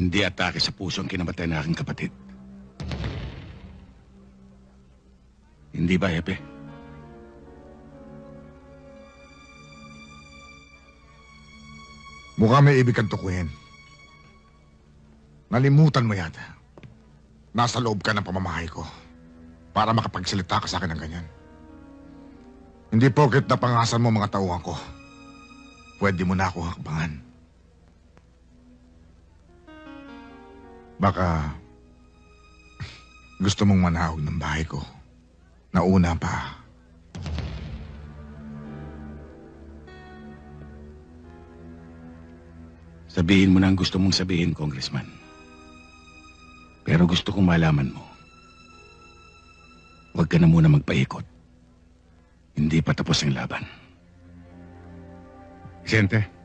Hindi atake sa puso ang kinamatay na aking kapatid. Hindi ba, Hepe? Mukhang may ibig kang tukuyin. Nalimutan mo yata. Nasa loob ka ng pamamahay ko para makapagsalita ka sa akin ng ganyan. Hindi porket napangasan mo mga tauhan ko, pwede mo na ako hakbangan. Baka gusto mong manahog ng bahay ko. Nauna pa. Sabihin mo na ang gusto mong sabihin, Congressman. Pero gusto kong malaman mo, huwag ka na muna magpaikot. Hindi pa tapos ang laban. Vicente?